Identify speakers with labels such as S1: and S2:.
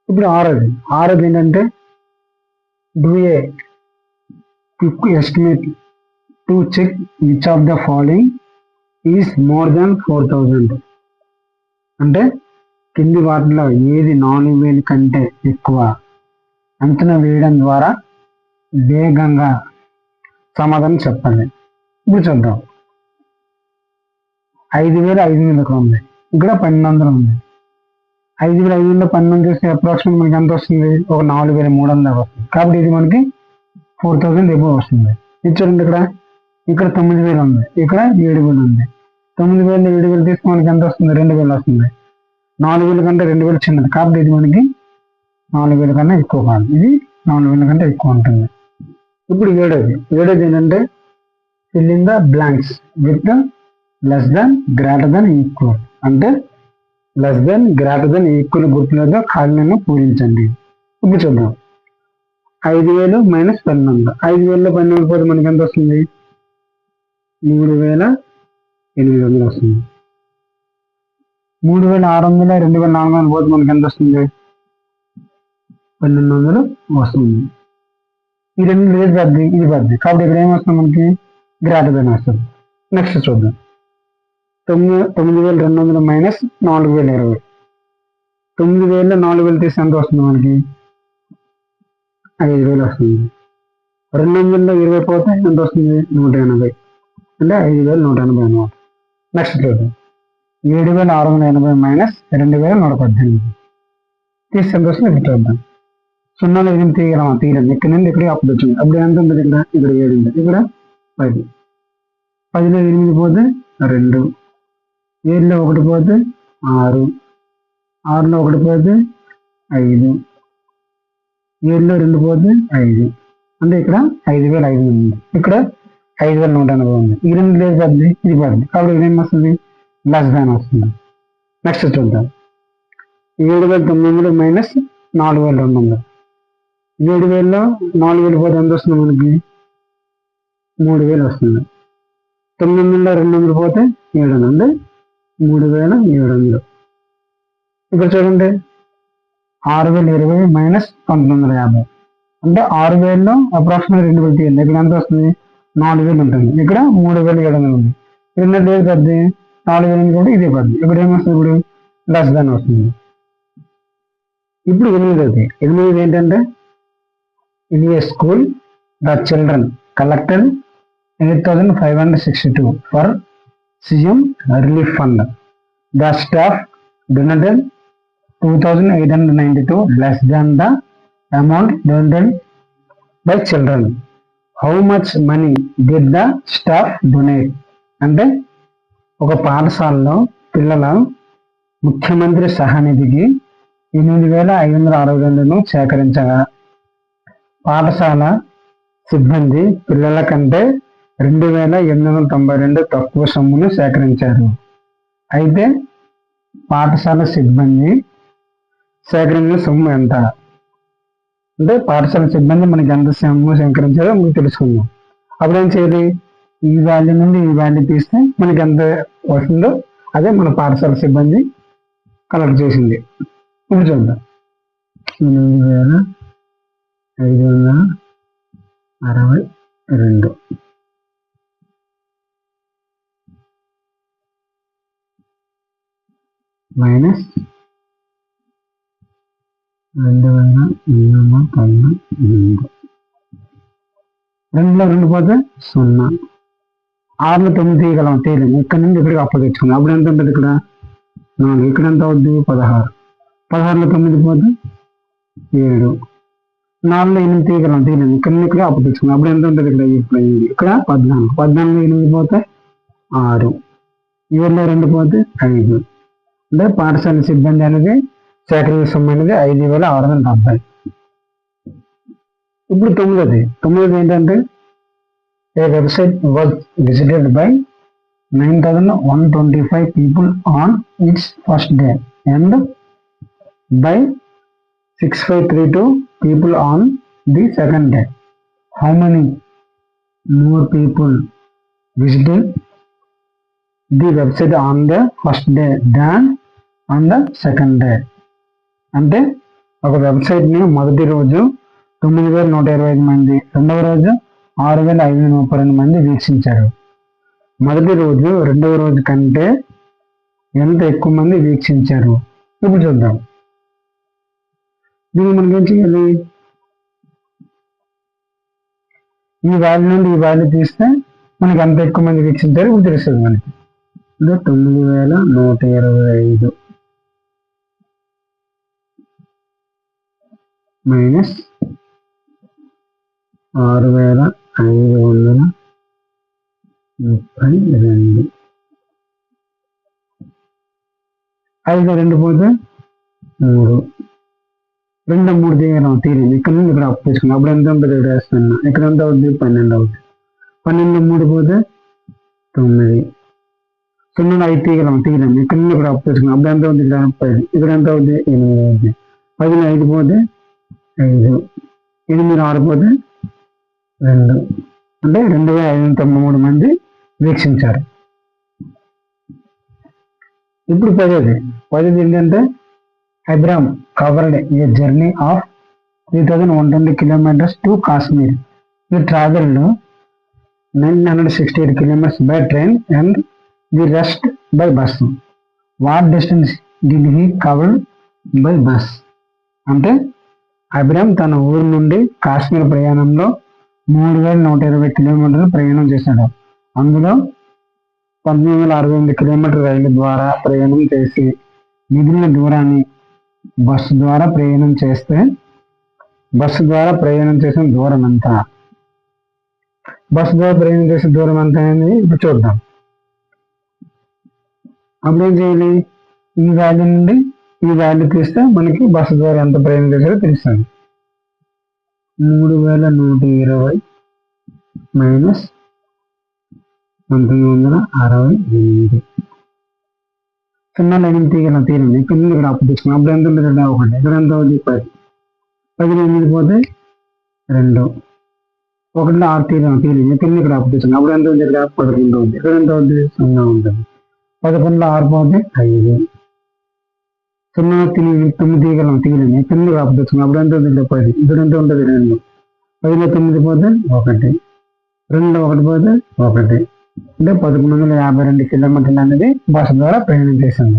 S1: ఇప్పుడు ఆరోది ఏంటంటే do a quick estimate to check which of the following is more than 4,000. అంటే కింది వాటిలో ఏది 4,000 కంటే ఎక్కువ అంచనా వేయడం ద్వారా వేగంగా సమాధానం చెప్పాలి. ఇప్పుడు చూద్దాం. 5,500 ఉంది, ఇక్కడ 1,200 ఉంది. 5,500 12 చేస్తే అప్రాక్సిమేట్ మనకి ఎంత వస్తుంది? ఒక 4,300 వస్తుంది. కాబట్టి ఇది మనకి 4,000 ఎబో వస్తుంది. ఇది చూడండి, ఇక్కడ 9,000 ఉంది, ఇక్కడ 7,000 ఉంది. 9,000 7,000 తీసుకుని మనకి ఎంత వస్తుంది? 2,000 వస్తుంది. 4,000 కంటే 2,000 చిన్నది, కాబట్టి ఇది మనకి 4,000 కన్నా ఎక్కువ కాదు, ఇది 4,000 కంటే ఎక్కువ ఉంటుంది. ఇప్పుడు ఏడోది ఏంటంటే fill in the blanks with less than, greater than, equal. అంటే less than, greater than, equal గుర్తులతో ఖాళీలను పూరించండి. ఇప్పుడు చూద్దాం. 5,000 మైనస్ 1,200. 5,000లో 1,200 పోతే మనకి ఎంత వస్తుంది? 3,800 వస్తుంది. 3,600 2,400 పోతే మనకి ఎంత వస్తుంది? 1,200 వస్తుంది. ఈ రెండు లేదు పద్ది, ఇది పద్ది, కాబట్టి ఇక్కడ ఏమొస్తుంది? మనకి గ్రేటర్ దెన్ వస్తుంది. నెక్స్ట్ చూద్దాం. 9,200 మైనస్ 4,020. 9,000లో 4,000 తీసి ఎంత వస్తుంది? మనకి 5,000 వస్తుంది. 200లో 20 పోతే ఎంత వస్తుంది? 180, అంటే 5,180 అన్నమాట. నెక్స్ట్ చూద్దాం. 7,680 మైనస్ 2,118 తీసి ఎంత వస్తుంది? ఇక్కడ చూద్దాం. 0లో 8 తీయలేము, ఇక్కడ నుండి ఇక్కడ అప్పుడు వచ్చింది. అప్పుడు ఎంత ఉంటుంది? ఇక్కడ 7 ఉంది, ఇక్కడ 10. 10లో 8 పోతే 2, 7లో 1 పోతే 6, 6లో 1 పోతే 5, 7లో 2 పోతే 5, అంటే ఇక్కడ 5,500 ఉంది, ఇక్కడ 5,180 ఉంది. ఈ రెండు లేదు పద్ది, ఇది పద్ది, కాబట్టి ఇక్కడ ఏం వస్తుంది? లెస్ దాన్ వస్తుంది. నెక్స్ట్ చూద్దాం. 7,900 మైనస్ 4,200. 7,000లో 4,000 పోతే ఎంత వస్తుంది? మనకి 3,000 వస్తుంది. 900లో 200 పోతే 700, అంటే 3,700. ఇక్కడ చూడండి. 6,020 మైనస్ 1,950, అంటే 6,000లో అప్రాక్సిమేట్ 2,000 తీయండి. ఇక్కడ ఎంత వస్తుంది? 4,000 ఉంటుంది, ఇక్కడ 3,700 ఉంది. రెండు లేదు పద్ది, 4,000 కూడా ఇదే పద్ది, ఇక్కడ ఏమొస్తుంది? ఇప్పుడు లెస్ దాన్ వస్తుంది. ఇప్పుడు 8ది ఏంటంటే in a school the children collected 8,562 for CM relief fund. The staff donated 2,892 less than the amount donated by children. How much money did the staff donate? అంటే ఒక పాఠశాలలో పిల్లల ముఖ్యమంత్రి సహానిధికి 8,562 సేకరించగా పాఠశాల సిబ్బంది పిల్లల కంటే 2,892 తక్కువ సొమ్మును సేకరించారు. అయితే పాఠశాల సిబ్బంది సేకరించిన సొమ్ము ఎంత? అంటే పాఠశాల సిబ్బంది మనకి ఎంత సొమ్ము సేకరించారో మనకు తెలుసుకుందాం. అప్పుడు ఏం చేయాలి? ఈ వాల్యూ నుండి ఈ వాల్యూ తీస్తే మనకి ఎంత వస్తుందో అదే మన పాఠశాల సిబ్బంది కలెక్ట్ చేసింది. ఇప్పుడు చూద్దాం. 8,562 మైనస్ 2,892. 2లో 2 పోతే 0. 6లో 9 తీయగలం, తీయలేము. ఇక్కడ నుండి ఇక్కడికి అప్పు తెచ్చుకుందాం. అప్పుడు ఎంత ఉంటుంది? ఇక్కడ 4, ఇక్కడ ఎంత అవుద్ది? 16. 16లో 9 పోతే 7. 4లో 8 తీయగలం, తీయలేము. ఇక్కడ నుండి ఇక్కడ అప్పు తెచ్చుకుందాం. అప్పుడు ఎంత ఉంటుంది? ఇక్కడ 14. 14లో 8 పోతే 6. 7లో 2 పోతే 5. అంటే పాఠశాల సిబ్బంది అనేది సేకరించిన సొమ్ము అనేది 5,670. ఇప్పుడు 9ది ఏంటంటే a website was visited by 9,125 people on its first day and by 6,532 people on the second day. How many more people visited the website on the first day than on the second day? అంటే ఒక వెబ్సైట్ని మొదటి రోజు 9,125 మంది, రెండవ రోజు 6,532 మంది వీక్షించారు. మొదటి రోజు రెండవ రోజు కంటే ఎంత ఎక్కువ మంది వీక్షించారు? ఇప్పుడు చూద్దాం. దీన్ని మనకి ఏం చేయాలి? ఈ వాల్యూ నుండి ఈ వాల్యూ తీస్తే మనకి ఎంత ఎక్కువ మంది వీక్షించారు ఇప్పుడు తెలుస్తుంది మనకి. 9,125 మైనస్ 6,532. 5 పోతే 3, 2 3 తీరింది. ఇక్కడ నుండి ఇక్కడ అప్పు తీసుకున్నాం. అప్పుడు ఎంత ఉంటుంది? వేస్తున్నా. ఇక్కడ ఎంత అవుతుంది? 12 అవుతుంది. 12 3 పోతే 9. 0 5 తీయలేము. ఇక్కడ నుండి ఇక్కడ అప్పు తీసుకున్నాం. అప్పుడు ఎంత అవుతుంది? ఇక్కడ 10. ఇక్కడ ఎంత అవుతుంది? 8 అవుతుంది. 10 5 పోతే 5. 8 6 పోతే 2. అంటే 2,593 మంది వీక్షించారు. ఇప్పుడు 10 ఏంటంటే Abraham covered A journey of 3,120 kilometers to Kashmir. He traveled 968 kilometers by train and the rest by bus. What distance did he cover by bus? అంటే అబ్రహాం తన ఊరు నుండి కాశ్మీర్ ప్రయాణంలో 3,120 కిలోమీటర్లు ప్రయాణం చేశాడు. అందులో 1,868 కిలోమీటర్ రైలు ద్వారా ప్రయాణం చేసి మిగిలిన దూరాన్ని బస్సు ద్వారా ప్రయాణం చేసిన దూరం ఎంత? బస్సు ద్వారా ప్రయాణం చేసిన దూరం ఎంత అనేది ఇప్పుడు చూద్దాం. అప్పుడు ఏం చేయాలి? ఈ వాల్యూ నుండి ఈ వాల్యూ తీస్తే మనకి బస్సు ద్వారా ఎంత ప్రయాణం చేశారో తెలుస్తుంది. 3,120 మైనస్ 1,968. 0 తీరండి. ఇక్కడ నుండి ఇక్కడ అప్పు తీసుకున్నాం. అప్పుడు ఎంత ఉంటుంది? 1. ఇక్కడ ఎంత అవుతుంది? 10. 10 8 పోతే 2. 1 6 తీరండి. ఇక్కడ నుండి ఇక్కడ అప్పు తీసుకున్నాం. అప్పుడు ఎంత ఉంది? ఇక్కడ 11 అవుతుంది. ఇక్కడ ఎంత అవుతుంది? 0 ఉంటుంది. 11 6 పోతే 5. 0 9 తీయలేము. ఇక్కడ నుండి అప్పు తీసుకున్నాం. అప్పుడు ఎంత ఉంది? 10. ఇక్కడ ఎంత ఉంటుంది? 2. 10 9 పోతే 1. 2 1 పోతే 1. అంటే 1,152 కిలోమీటర్లు అనేది బస్సు ద్వారా ప్రయాణం చేసింది.